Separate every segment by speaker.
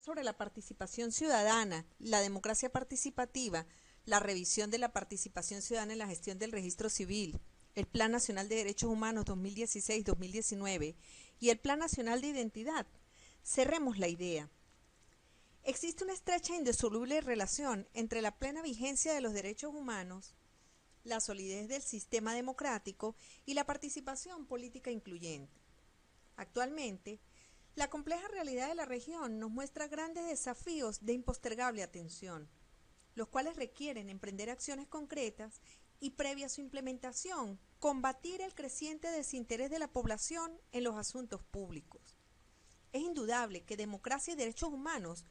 Speaker 1: Sobre la participación ciudadana, la democracia participativa, la revisión de la participación ciudadana en la gestión del registro civil, el Plan Nacional de Derechos Humanos 2016-2019 y el Plan Nacional de Identidad. Cerremos la idea. Existe una estrecha e indisoluble relación entre la plena vigencia de los derechos humanos, la solidez del sistema democrático y la participación política incluyente. Actualmente, la compleja realidad de la región nos muestra grandes desafíos de impostergable atención, los cuales requieren emprender acciones concretas y previa a su implementación, combatir el creciente desinterés de la población en los asuntos públicos. Es indudable que democracia y derechos humanos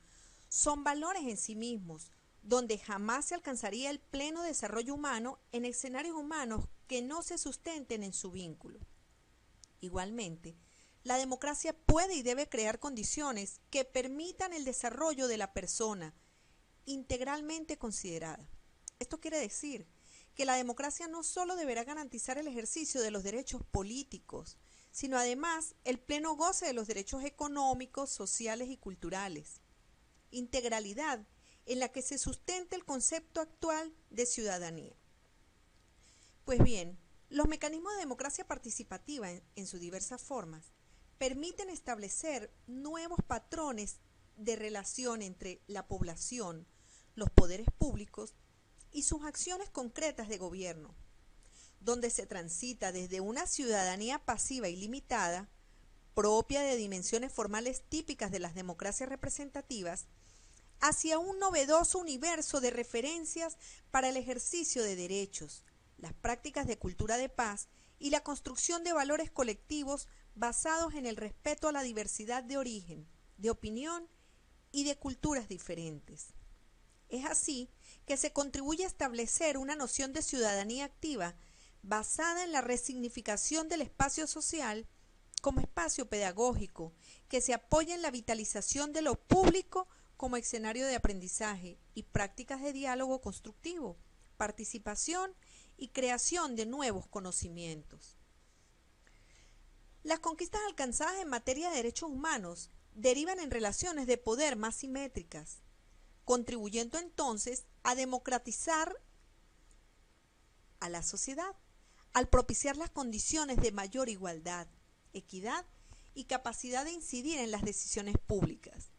Speaker 1: son valores en sí mismos, donde jamás se alcanzaría el pleno desarrollo humano en escenarios humanos que no se sustenten en su vínculo. Igualmente, la democracia puede y debe crear condiciones que permitan el desarrollo de la persona integralmente considerada. Esto quiere decir que la democracia no solo deberá garantizar el ejercicio de los derechos políticos, sino además el pleno goce de los derechos económicos, sociales y culturales. Integralidad en la que se sustenta el concepto actual de ciudadanía. Pues bien, los mecanismos de democracia participativa en sus diversas formas permiten establecer nuevos patrones de relación entre la población, los poderes públicos y sus acciones concretas de gobierno, donde se transita desde una ciudadanía pasiva y limitada, propia de dimensiones formales típicas de las democracias representativas, hacia un novedoso universo de referencias para el ejercicio de derechos, las prácticas de cultura de paz y la construcción de valores colectivos basados en el respeto a la diversidad de origen, de opinión y de culturas diferentes. Es así que se contribuye a establecer una noción de ciudadanía activa basada en la resignificación del espacio social como espacio pedagógico, que se apoya en la vitalización de lo público como escenario de aprendizaje y prácticas de diálogo constructivo, participación y creación de nuevos conocimientos. Las conquistas alcanzadas en materia de derechos humanos derivan en relaciones de poder más simétricas, contribuyendo entonces a democratizar a la sociedad, al propiciar las condiciones de mayor igualdad, equidad y capacidad de incidir en las decisiones públicas.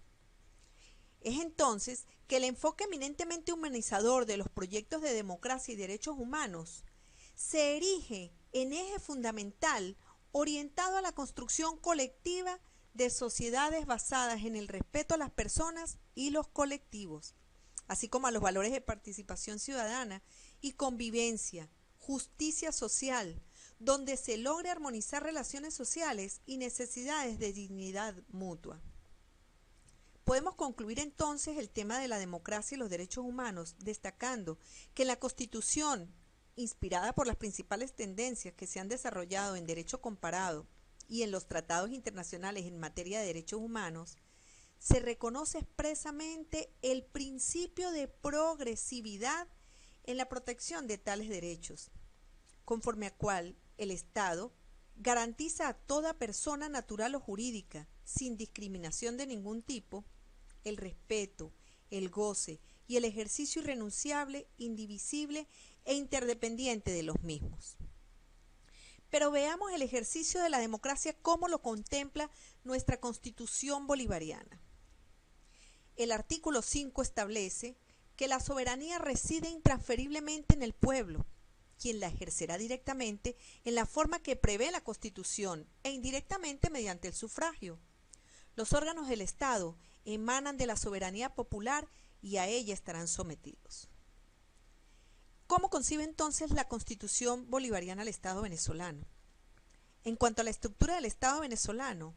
Speaker 1: Es entonces que el enfoque eminentemente humanizador de los proyectos de democracia y derechos humanos se erige en eje fundamental orientado a la construcción colectiva de sociedades basadas en el respeto a las personas y los colectivos, así como a los valores de participación ciudadana y convivencia, justicia social, donde se logre armonizar relaciones sociales y necesidades de dignidad mutua. Podemos concluir entonces el tema de la democracia y los derechos humanos destacando que en la Constitución, inspirada por las principales tendencias que se han desarrollado en derecho comparado y en los tratados internacionales en materia de derechos humanos, se reconoce expresamente el principio de progresividad en la protección de tales derechos, conforme a cual el Estado garantiza a toda persona natural o jurídica, sin discriminación de ningún tipo, el respeto, el goce y el ejercicio irrenunciable, indivisible e interdependiente de los mismos. Pero veamos el ejercicio de la democracia como lo contempla nuestra Constitución bolivariana. El artículo 5 establece que la soberanía reside intransferiblemente en el pueblo, quien la ejercerá directamente en la forma que prevé la Constitución e indirectamente mediante el sufragio. Los órganos del Estado emanan de la soberanía popular y a ella estarán sometidos. ¿Cómo concibe entonces la Constitución bolivariana al Estado venezolano? En cuanto a la estructura del Estado venezolano,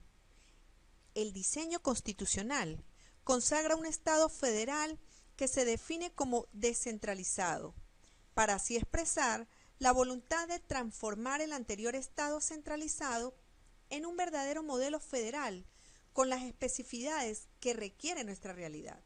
Speaker 1: el diseño constitucional consagra un Estado federal que se define como descentralizado, para así expresar la voluntad de transformar el anterior Estado centralizado en un verdadero modelo federal con las especificidades que requiere nuestra realidad.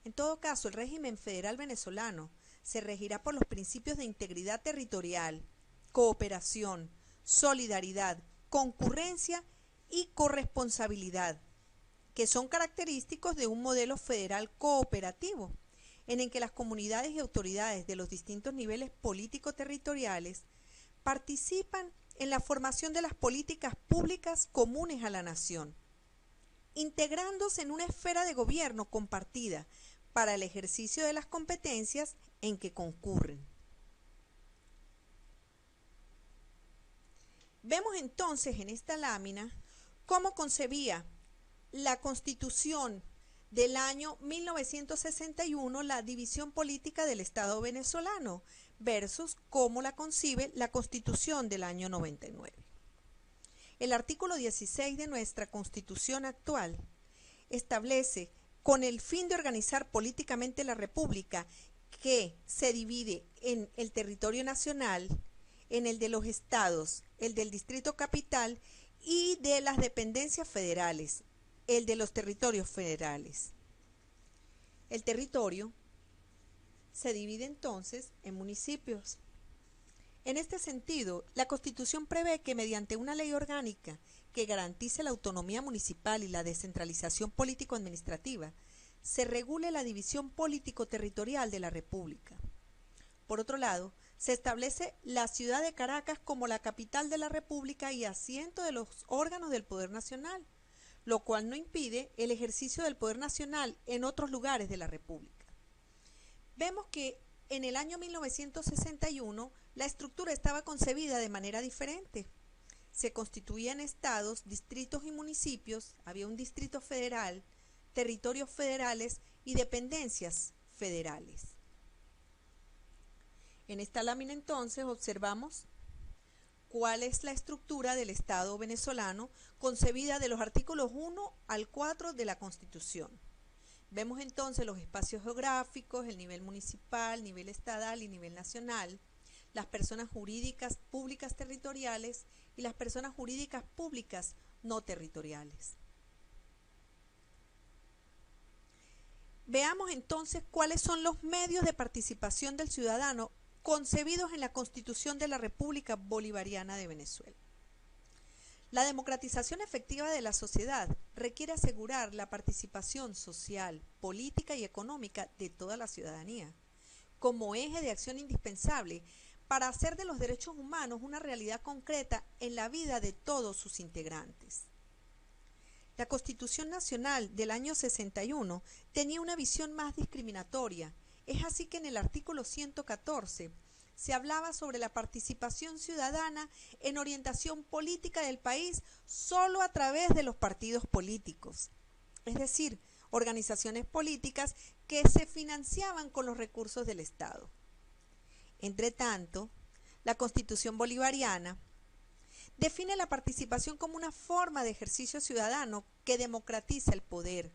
Speaker 1: En todo caso, el régimen federal venezolano se regirá por los principios de integridad territorial, cooperación, solidaridad, concurrencia y corresponsabilidad, que son característicos de un modelo federal cooperativo, en el que las comunidades y autoridades de los distintos niveles político-territoriales participan en la formación de las políticas públicas comunes a la nación, integrándose en una esfera de gobierno compartida para el ejercicio de las competencias en que concurren. Vemos entonces en esta lámina cómo concebía la Constitución del año 1961 la división política del Estado venezolano versus cómo la concibe la Constitución del año 99. El artículo 16 de nuestra Constitución actual establece, con el fin de organizar políticamente la República, que se divide en el territorio nacional, en el de los estados, el del Distrito Capital y de las dependencias federales, el de los territorios federales. El territorio se divide entonces en municipios. En este sentido, la Constitución prevé que mediante una ley orgánica que garantice la autonomía municipal y la descentralización político-administrativa, se regule la división político-territorial de la República. Por otro lado, se establece la ciudad de Caracas como la capital de la República y asiento de los órganos del Poder Nacional, lo cual no impide el ejercicio del poder nacional en otros lugares de la República. Vemos que en el año 1961 la estructura estaba concebida de manera diferente. Se constituían estados, distritos y municipios, había un distrito federal, territorios federales y dependencias federales. En esta lámina entonces observamos cuál es la estructura del Estado venezolano concebida de los artículos 1 al 4 de la Constitución. Vemos entonces los espacios geográficos, el nivel municipal, nivel estatal y nivel nacional, las personas jurídicas públicas territoriales y las personas jurídicas públicas no territoriales. Veamos entonces cuáles son los medios de participación del ciudadano concebidos en la Constitución de la República Bolivariana de Venezuela. La democratización efectiva de la sociedad requiere asegurar la participación social, política y económica de toda la ciudadanía, como eje de acción indispensable para hacer de los derechos humanos una realidad concreta en la vida de todos sus integrantes. La Constitución Nacional del año 61 tenía una visión más discriminatoria. Es así que en el artículo 114 se hablaba sobre la participación ciudadana en orientación política del país solo a través de los partidos políticos, es decir, organizaciones políticas que se financiaban con los recursos del Estado. Entre tanto, la Constitución bolivariana define la participación como una forma de ejercicio ciudadano que democratiza el poder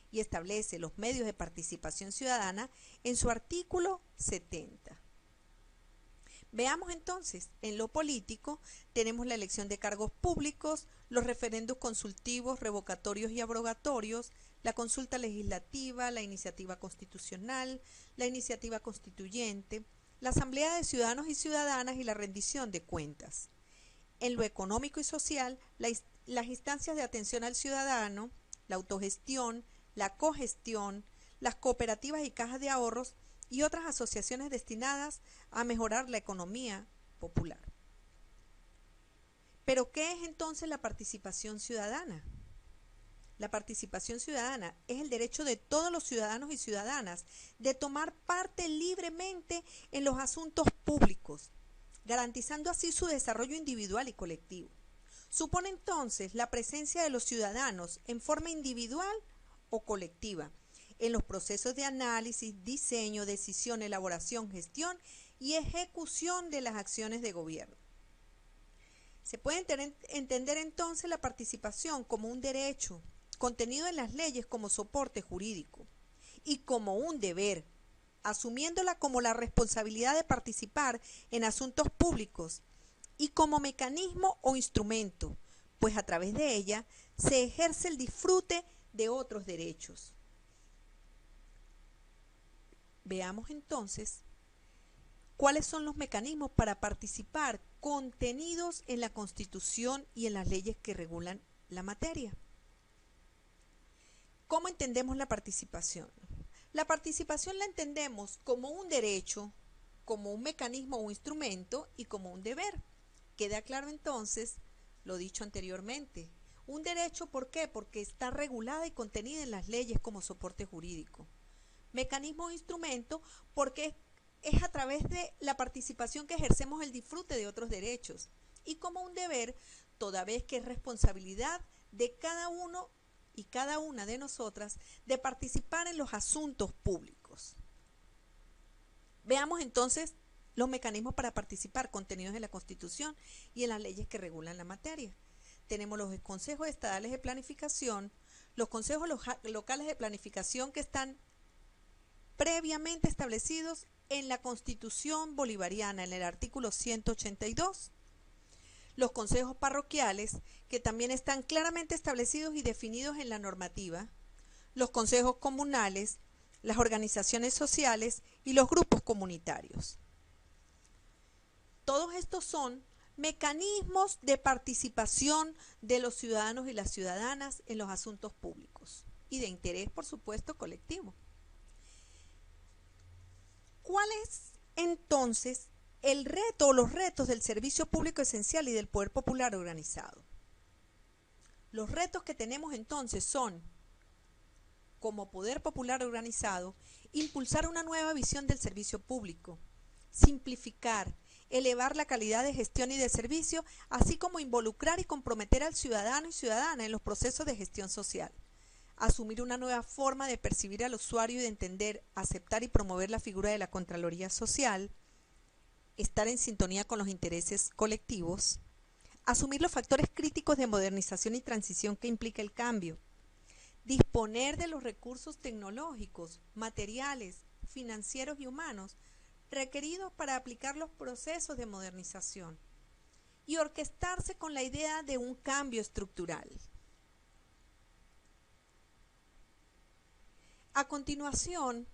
Speaker 1: y establece los medios de participación ciudadana en su artículo 70. Veamos entonces, en lo político tenemos la elección de cargos públicos, los referendos consultivos, revocatorios y abrogatorios, la consulta legislativa, la iniciativa constitucional, la iniciativa constituyente, la asamblea de ciudadanos y ciudadanas y la rendición de cuentas. En lo económico y social, las instancias de atención al ciudadano, la autogestión, la cogestión, las cooperativas y cajas de ahorros y otras asociaciones destinadas a mejorar la economía popular. ¿Pero qué es entonces la participación ciudadana? La participación ciudadana es el derecho de todos los ciudadanos y ciudadanas de tomar parte libremente en los asuntos públicos, garantizando así su desarrollo individual y colectivo. Supone entonces la presencia de los ciudadanos en forma individual o colectiva en los procesos de análisis, diseño, decisión, elaboración, gestión y ejecución de las acciones de gobierno. Se puede entender entonces la participación como un derecho contenido en las leyes como soporte jurídico y como un deber, asumiéndola como la responsabilidad de participar en asuntos públicos y como mecanismo o instrumento, pues a través de ella se ejerce el disfrute de otros derechos. Veamos entonces cuáles son los mecanismos para participar contenidos en la Constitución y en las leyes que regulan la materia. ¿Cómo entendemos la participación? La participación la entendemos como un derecho, como un mecanismo o instrumento y como un deber. Queda claro entonces lo dicho anteriormente. Un derecho, ¿por qué? Porque está regulada y contenida en las leyes como soporte jurídico. Mecanismo o instrumento, porque es a través de la participación que ejercemos el disfrute de otros derechos. Y como un deber, toda vez que es responsabilidad de cada uno y cada una de nosotras de participar en los asuntos públicos. Veamos entonces los mecanismos para participar contenidos en la Constitución y en las leyes que regulan la materia. Tenemos los consejos estadales de planificación, los consejos locales de planificación que están previamente establecidos en la Constitución bolivariana, en el artículo 182. Los consejos parroquiales, que también están claramente establecidos y definidos en la normativa. Los consejos comunales, las organizaciones sociales y los grupos comunitarios. Todos estos son mecanismos de participación de los ciudadanos y las ciudadanas en los asuntos públicos y de interés, por supuesto, colectivo. ¿Cuál es entonces el reto o los retos del servicio público esencial y del poder popular organizado? Los retos que tenemos entonces son, como poder popular organizado, impulsar una nueva visión del servicio público, simplificar, elevar la calidad de gestión y de servicio, así como involucrar y comprometer al ciudadano y ciudadana en los procesos de gestión social. Asumir una nueva forma de percibir al usuario y de entender, aceptar y promover la figura de la Contraloría Social, estar en sintonía con los intereses colectivos, asumir los factores críticos de modernización y transición que implica el cambio, disponer de los recursos tecnológicos, materiales, financieros y humanos requeridos para aplicar los procesos de modernización y orquestarse con la idea de un cambio estructural. A continuación,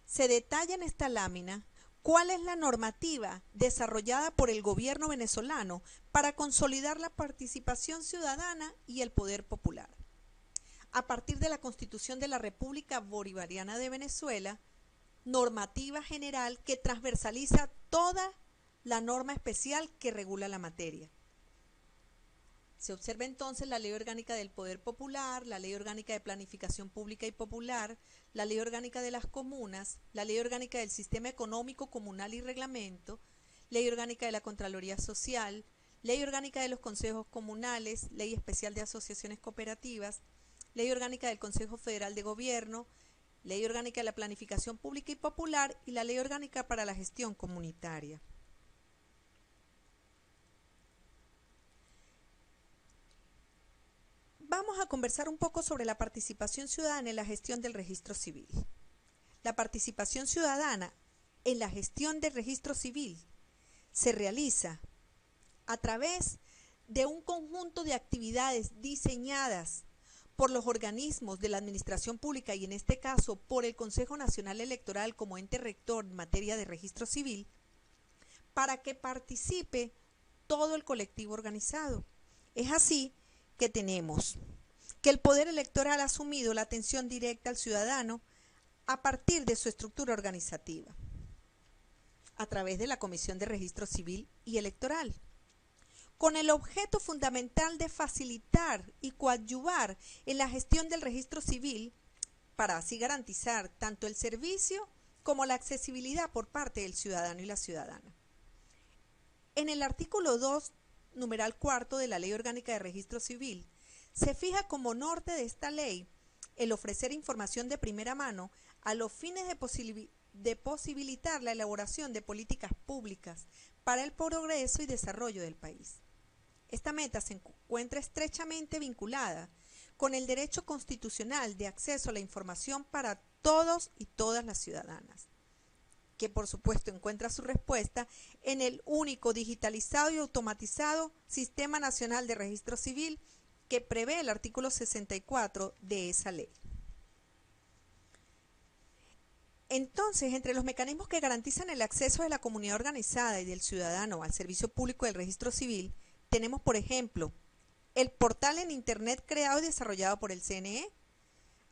Speaker 1: se detalla en esta lámina cuál es la normativa desarrollada por el gobierno venezolano para consolidar la participación ciudadana y el poder popular. A partir de la Constitución de la República Bolivariana de Venezuela, normativa general que transversaliza toda la norma especial que regula la materia. Se observa entonces la Ley Orgánica del Poder Popular, la Ley Orgánica de Planificación Pública y Popular, la Ley Orgánica de las Comunas, la Ley Orgánica del Sistema Económico Comunal y Reglamento, Ley Orgánica de la Contraloría Social, Ley Orgánica de los Consejos Comunales, Ley Especial de Asociaciones Cooperativas, Ley Orgánica del Consejo Federal de Gobierno, Ley Orgánica de la Planificación Pública y Popular y la Ley Orgánica para la Gestión Comunitaria. Vamos a conversar un poco sobre la participación ciudadana en la gestión del registro civil. La participación ciudadana en la gestión del registro civil se realiza a través de un conjunto de actividades diseñadas por los organismos de la administración pública y en este caso por el Consejo Nacional Electoral como ente rector en materia de registro civil, para que participe todo el colectivo organizado. Es así que tenemos que el poder electoral ha asumido la atención directa al ciudadano a partir de su estructura organizativa, a través de la Comisión de Registro Civil y Electoral, con el objeto fundamental de facilitar y coadyuvar en la gestión del registro civil para así garantizar tanto el servicio como la accesibilidad por parte del ciudadano y la ciudadana. En el artículo 2, numeral cuarto de la Ley Orgánica de Registro Civil, se fija como norte de esta ley el ofrecer información de primera mano a los fines de posibilitar la elaboración de políticas públicas para el progreso y desarrollo del país. Esta meta se encuentra estrechamente vinculada con el derecho constitucional de acceso a la información para todos y todas las ciudadanas, que por supuesto encuentra su respuesta en el único digitalizado y automatizado Sistema Nacional de Registro Civil que prevé el artículo 64 de esa ley. Entonces, entre los mecanismos que garantizan el acceso de la comunidad organizada y del ciudadano al servicio público del registro civil, tenemos, por ejemplo, el portal en Internet creado y desarrollado por el CNE,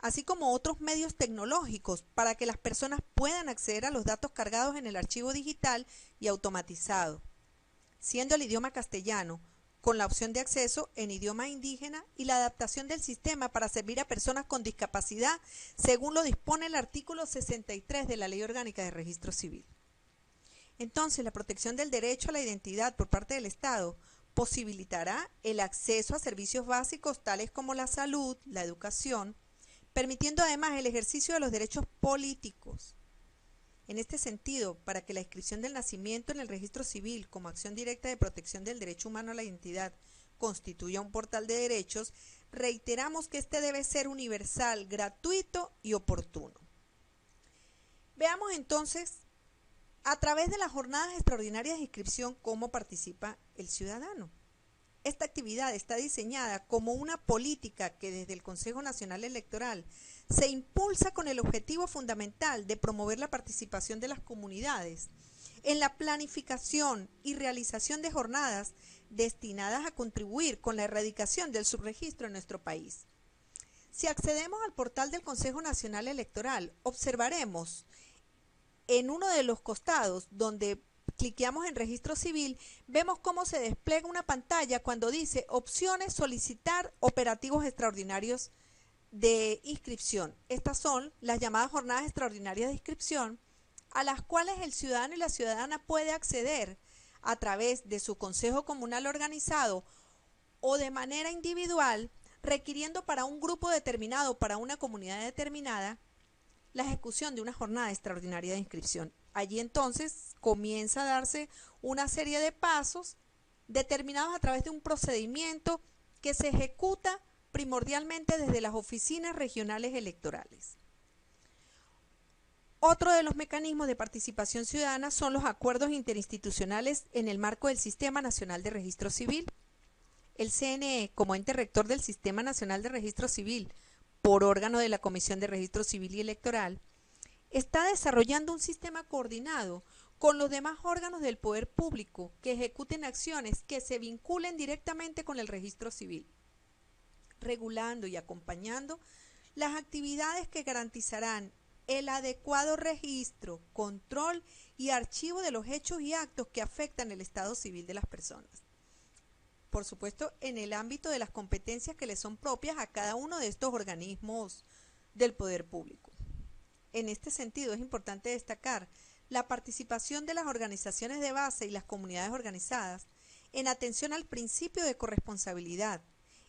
Speaker 1: así como otros medios tecnológicos para que las personas puedan acceder a los datos cargados en el archivo digital y automatizado, siendo el idioma castellano, con la opción de acceso en idioma indígena y la adaptación del sistema para servir a personas con discapacidad, según lo dispone el artículo 63 de la Ley Orgánica de Registro Civil. Entonces, la protección del derecho a la identidad por parte del Estado posibilitará el acceso a servicios básicos tales como la salud, la educación, permitiendo además el ejercicio de los derechos políticos. En este sentido, para que la inscripción del nacimiento en el registro civil como acción directa de protección del derecho humano a la identidad constituya un portal de derechos, reiteramos que este debe ser universal, gratuito y oportuno. Veamos entonces, a través de las jornadas extraordinarias de inscripción, cómo participa el ciudadano. Esta actividad está diseñada como una política que desde el Consejo Nacional Electoral se impulsa con el objetivo fundamental de promover la participación de las comunidades en la planificación y realización de jornadas destinadas a contribuir con la erradicación del subregistro en nuestro país. Si accedemos al portal del Consejo Nacional Electoral, observaremos en uno de los costados donde cliqueamos en registro civil, vemos cómo se despliega una pantalla cuando dice opciones, solicitar operativos extraordinarios de inscripción. Estas son las llamadas jornadas extraordinarias de inscripción a las cuales el ciudadano y la ciudadana puede acceder a través de su consejo comunal organizado o de manera individual, requiriendo para un grupo determinado, para una comunidad determinada, la ejecución de una jornada extraordinaria de inscripción. Allí entonces comienza a darse una serie de pasos determinados a través de un procedimiento que se ejecuta primordialmente desde las oficinas regionales electorales. Otro de los mecanismos de participación ciudadana son los acuerdos interinstitucionales en el marco del Sistema Nacional de Registro Civil. El CNE, como ente rector del Sistema Nacional de Registro Civil, por órgano de la Comisión de Registro Civil y Electoral, está desarrollando un sistema coordinado con los demás órganos del poder público que ejecuten acciones que se vinculen directamente con el registro civil, regulando y acompañando las actividades que garantizarán el adecuado registro, control y archivo de los hechos y actos que afectan el estado civil de las personas. Por supuesto, en el ámbito de las competencias que le son propias a cada uno de estos organismos del poder público. En este sentido, es importante destacar la participación de las organizaciones de base y las comunidades organizadas en atención al principio de corresponsabilidad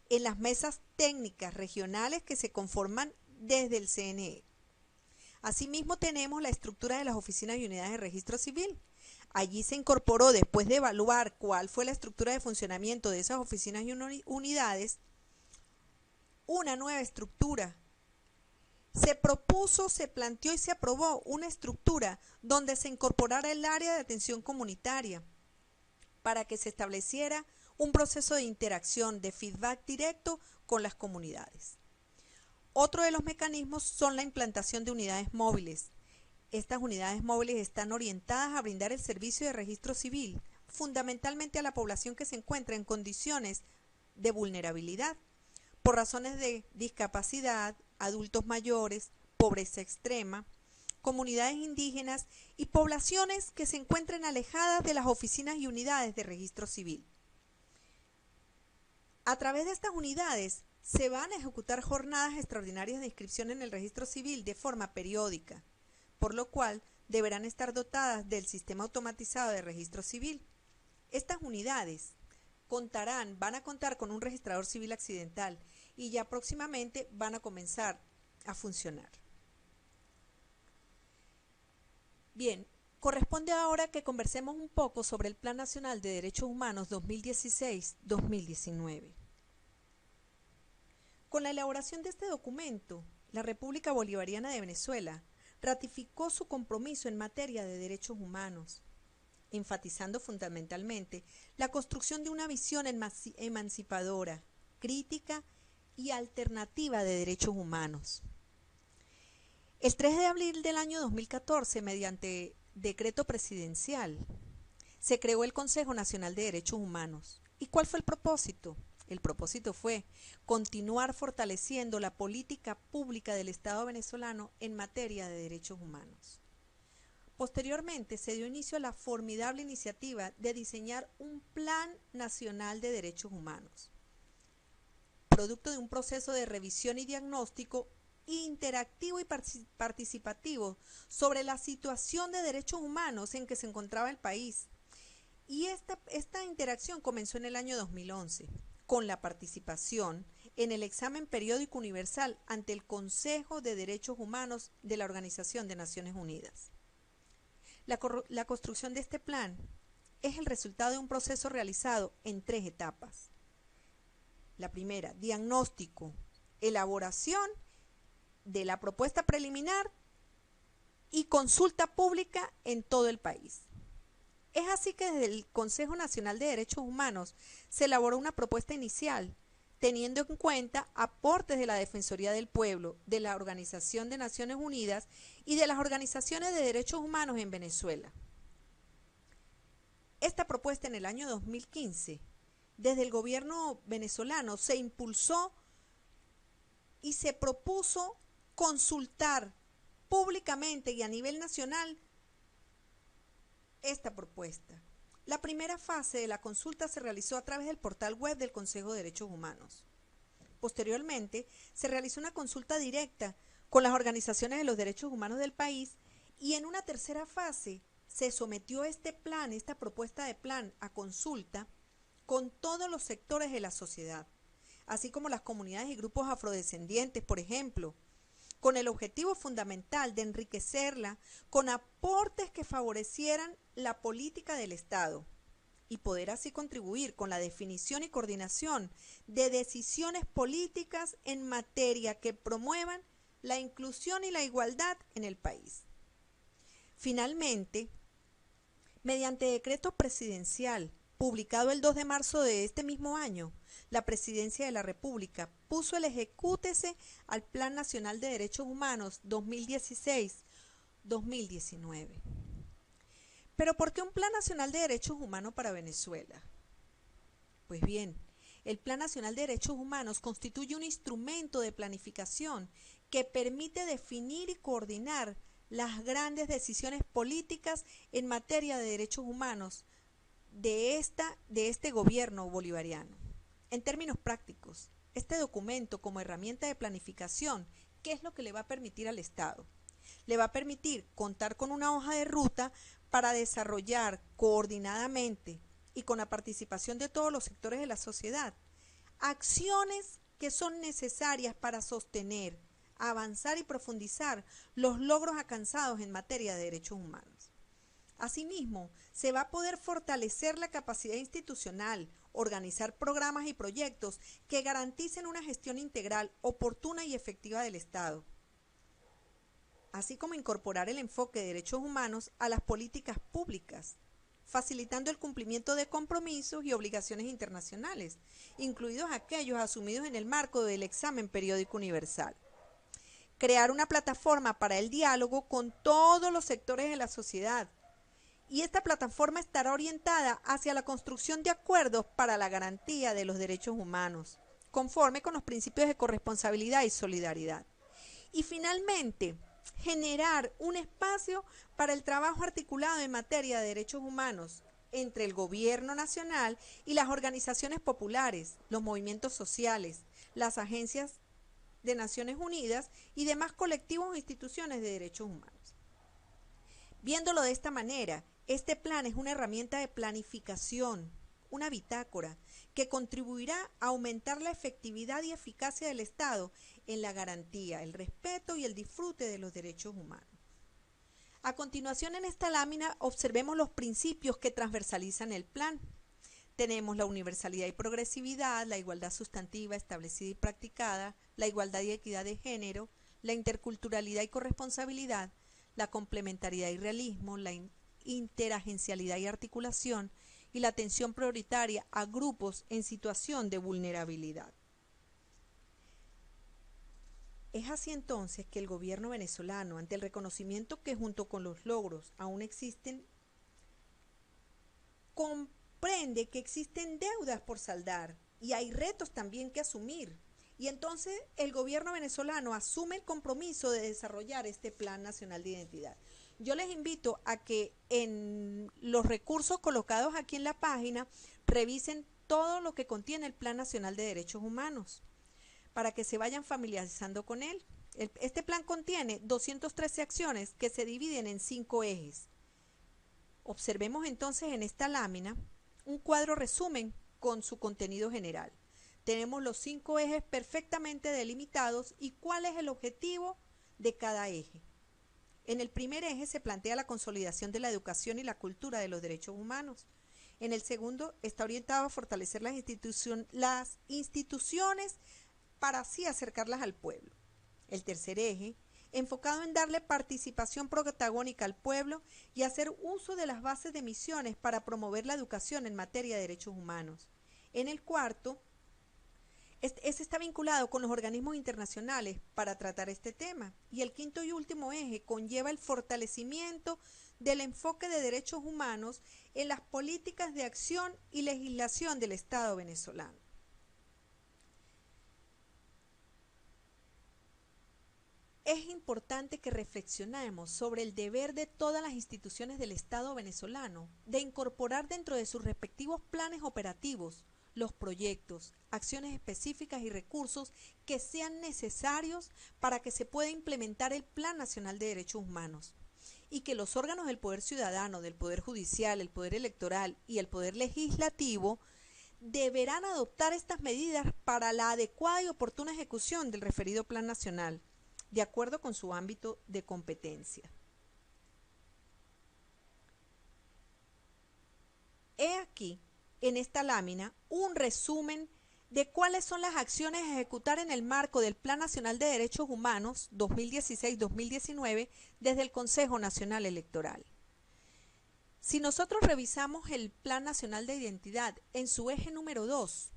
Speaker 1: en las mesas técnicas regionales que se conforman desde el CNE. Asimismo, tenemos la estructura de las oficinas y unidades de registro civil. Allí se incorporó, después de evaluar cuál fue la estructura de funcionamiento de esas oficinas y unidades, una nueva estructura. Se propuso, se planteó y se aprobó una estructura donde se incorporara el área de atención comunitaria para que se estableciera un proceso de interacción, de feedback directo con las comunidades. Otro de los mecanismos son la implantación de unidades móviles. Estas unidades móviles están orientadas a brindar el servicio de registro civil, fundamentalmente a la población que se encuentra en condiciones de vulnerabilidad, por razones de discapacidad, adultos mayores, pobreza extrema, comunidades indígenas y poblaciones que se encuentren alejadas de las oficinas y unidades de registro civil. A través de estas unidades se van a ejecutar jornadas extraordinarias de inscripción en el registro civil de forma periódica, por lo cual deberán estar dotadas del sistema automatizado de registro civil. Estas unidades van a contar con un registrador civil accidental y ya próximamente van a comenzar a funcionar. Bien, corresponde ahora que conversemos un poco sobre el Plan Nacional de Derechos Humanos 2016-2019. Con la elaboración de este documento, la República Bolivariana de Venezuela ratificó su compromiso en materia de derechos humanos, enfatizando fundamentalmente la construcción de una visión emancipadora, crítica y alternativa de derechos humanos. El 3 de abril del año 2014, mediante decreto presidencial, se creó el Consejo Nacional de Derechos Humanos. ¿Y cuál fue el propósito? El propósito fue continuar fortaleciendo la política pública del Estado venezolano en materia de derechos humanos. Posteriormente se dio inicio a la formidable iniciativa de diseñar un Plan Nacional de Derechos Humanos, producto de un proceso de revisión y diagnóstico interactivo y participativo sobre la situación de derechos humanos en que se encontraba el país. Y esta interacción comenzó en el año 2011, con la participación en el examen periódico universal ante el Consejo de Derechos Humanos de la Organización de Naciones Unidas. La construcción de este plan es el resultado de un proceso realizado en 3 etapas. La primera, diagnóstico, elaboración de la propuesta preliminar y consulta pública en todo el país. Es así que desde el Consejo Nacional de Derechos Humanos se elaboró una propuesta inicial, teniendo en cuenta aportes de la Defensoría del Pueblo, de la Organización de Naciones Unidas y de las organizaciones de derechos humanos en Venezuela. Esta propuesta en el año 2015, desde el gobierno venezolano, se impulsó y se propuso consultar públicamente y a nivel nacional esta propuesta. La primera fase de la consulta se realizó a través del portal web del Consejo de Derechos Humanos. Posteriormente, se realizó una consulta directa con las organizaciones de los derechos humanos del país y en una tercera fase se sometió esta propuesta de plan a consulta con todos los sectores de la sociedad, así como las comunidades y grupos afrodescendientes, por ejemplo, con el objetivo fundamental de enriquecerla con aportes que favorecieran la política del Estado y poder así contribuir con la definición y coordinación de decisiones políticas en materia que promuevan la inclusión y la igualdad en el país. Finalmente, mediante decreto presidencial publicado el 2 de marzo de este mismo año, la Presidencia de la República puso el ejecútese al Plan Nacional de Derechos Humanos 2016-2019. ¿Pero por qué un Plan Nacional de Derechos Humanos para Venezuela? Pues bien, el Plan Nacional de Derechos Humanos constituye un instrumento de planificación que permite definir y coordinar las grandes decisiones políticas en materia de derechos humanos de este gobierno bolivariano. En términos prácticos, este documento como herramienta de planificación, ¿qué es lo que le va a permitir al Estado? Le va a permitir contar con una hoja de ruta para desarrollar coordinadamente y con la participación de todos los sectores de la sociedad acciones que son necesarias para sostener, avanzar y profundizar los logros alcanzados en materia de derechos humanos. Asimismo, se va a poder fortalecer la capacidad institucional, organizar programas y proyectos que garanticen una gestión integral, oportuna y efectiva del Estado, así como incorporar el enfoque de derechos humanos a las políticas públicas, facilitando el cumplimiento de compromisos y obligaciones internacionales, incluidos aquellos asumidos en el marco del examen periódico universal. Crear una plataforma para el diálogo con todos los sectores de la sociedad, y esta plataforma estará orientada hacia la construcción de acuerdos para la garantía de los derechos humanos, conforme con los principios de corresponsabilidad y solidaridad. Y finalmente, generar un espacio para el trabajo articulado en materia de derechos humanos entre el gobierno nacional y las organizaciones populares, los movimientos sociales, las agencias de Naciones Unidas y demás colectivos o instituciones de derechos humanos. Viéndolo de esta manera, este plan es una herramienta de planificación, una bitácora, que contribuirá a aumentar la efectividad y eficacia del Estado en la garantía, el respeto y el disfrute de los derechos humanos. A continuación, en esta lámina observemos los principios que transversalizan el plan. Tenemos la universalidad y progresividad, la igualdad sustantiva establecida y practicada, la igualdad y equidad de género, la interculturalidad y corresponsabilidad, la complementariedad y realismo, la interagencialidad y articulación, y la atención prioritaria a grupos en situación de vulnerabilidad. Es así entonces que el gobierno venezolano, ante el reconocimiento que junto con los logros aún existen, comprende que existen deudas por saldar y hay retos también que asumir. Y entonces el gobierno venezolano asume el compromiso de desarrollar este Plan Nacional de Identidad. Yo les invito a que en los recursos colocados aquí en la página revisen todo lo que contiene el Plan Nacional de Derechos Humanos para que se vayan familiarizando con él. Este plan contiene 213 acciones que se dividen en 5 ejes. Observemos entonces en esta lámina un cuadro resumen con su contenido general. Tenemos los 5 ejes perfectamente delimitados y cuál es el objetivo de cada eje. En el primer eje se plantea la consolidación de la educación y la cultura de los derechos humanos. En el segundo está orientado a fortalecer las instituciones para así acercarlas al pueblo. El tercer eje, enfocado en darle participación protagónica al pueblo y hacer uso de las bases de misiones para promover la educación en materia de derechos humanos. En el cuarto, este está vinculado con los organismos internacionales para tratar este tema. Y el quinto y último eje conlleva el fortalecimiento del enfoque de derechos humanos en las políticas de acción y legislación del Estado venezolano. Es importante que reflexionemos sobre el deber de todas las instituciones del Estado venezolano de incorporar dentro de sus respectivos planes operativos los proyectos, acciones específicas y recursos que sean necesarios para que se pueda implementar el Plan Nacional de Derechos Humanos y que los órganos del Poder Ciudadano, del Poder Judicial, el Poder Electoral y el Poder Legislativo deberán adoptar estas medidas para la adecuada y oportuna ejecución del referido Plan Nacional, de acuerdo con su ámbito de competencia. He aquí, en esta lámina, un resumen de cuáles son las acciones a ejecutar en el marco del Plan Nacional de Derechos Humanos 2016-2019 desde el Consejo Nacional Electoral. Si nosotros revisamos el Plan Nacional de Identidad en su eje número 2,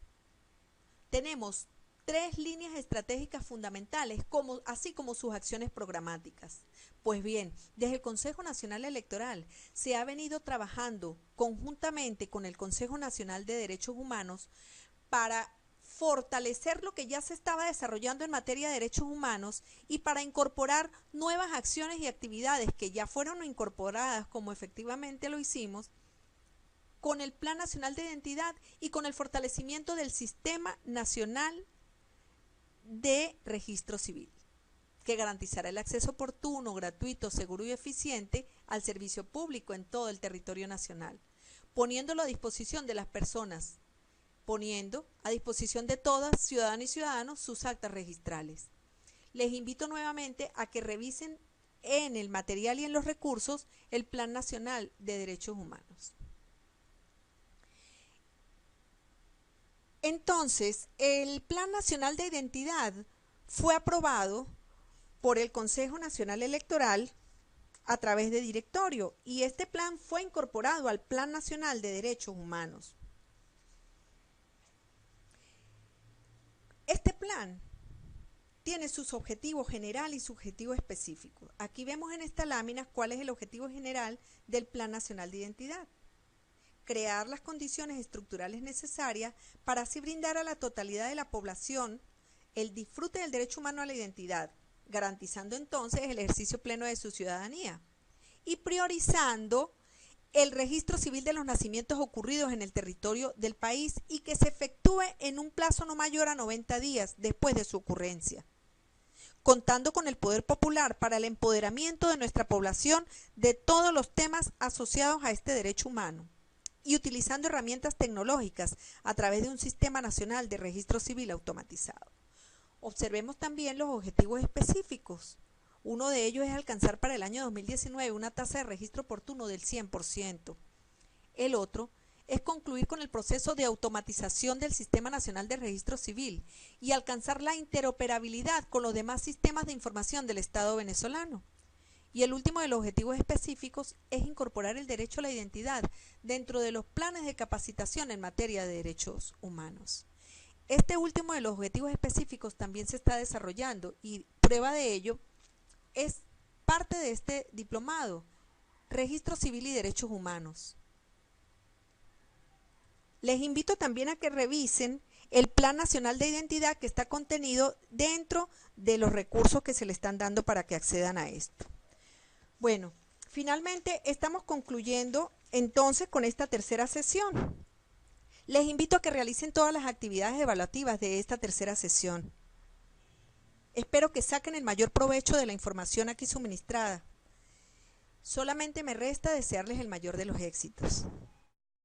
Speaker 1: tenemos 3 líneas estratégicas fundamentales, así como sus acciones programáticas. Pues bien, desde el Consejo Nacional Electoral se ha venido trabajando conjuntamente con el Consejo Nacional de Derechos Humanos para fortalecer lo que ya se estaba desarrollando en materia de derechos humanos y para incorporar nuevas acciones y actividades que ya fueron incorporadas, como efectivamente lo hicimos, con el Plan Nacional de Identidad y con el fortalecimiento del Sistema Nacional de Registro Civil, que garantizará el acceso oportuno, gratuito, seguro y eficiente al servicio público en todo el territorio nacional, poniéndolo a disposición de las personas, poniendo a disposición de todas, ciudadanas y ciudadanos, sus actas registrales. Les invito nuevamente a que revisen en el material y en los recursos el Plan Nacional de Derechos Humanos. Entonces, el Plan Nacional de Identidad fue aprobado por el Consejo Nacional Electoral a través de directorio y este plan fue incorporado al Plan Nacional de Derechos Humanos. Este plan tiene sus objetivos general y su objetivo específico. Aquí vemos en esta lámina cuál es el objetivo general del Plan Nacional de Identidad. Crear las condiciones estructurales necesarias para así brindar a la totalidad de la población el disfrute del derecho humano a la identidad, garantizando entonces el ejercicio pleno de su ciudadanía y priorizando el registro civil de los nacimientos ocurridos en el territorio del país y que se efectúe en un plazo no mayor a 90 días después de su ocurrencia, contando con el poder popular para el empoderamiento de nuestra población de todos los temas asociados a este derecho humano y utilizando herramientas tecnológicas a través de un sistema nacional de registro civil automatizado. Observemos también los objetivos específicos. Uno de ellos es alcanzar para el año 2019 una tasa de registro oportuno del 100%. El otro es concluir con el proceso de automatización del Sistema Nacional de Registro Civil y alcanzar la interoperabilidad con los demás sistemas de información del Estado venezolano. Y el último de los objetivos específicos es incorporar el derecho a la identidad dentro de los planes de capacitación en materia de derechos humanos. Este último de los objetivos específicos también se está desarrollando y prueba de ello es parte de este diplomado, Registro Civil y Derechos Humanos. Les invito también a que revisen el Plan Nacional de Identidad que está contenido dentro de los recursos que se le están dando para que accedan a esto. Bueno, finalmente estamos concluyendo entonces con esta tercera sesión. Les invito a que realicen todas las actividades evaluativas de esta tercera sesión. Espero que saquen el mayor provecho de la información aquí suministrada. Solamente me resta desearles el mayor de los éxitos.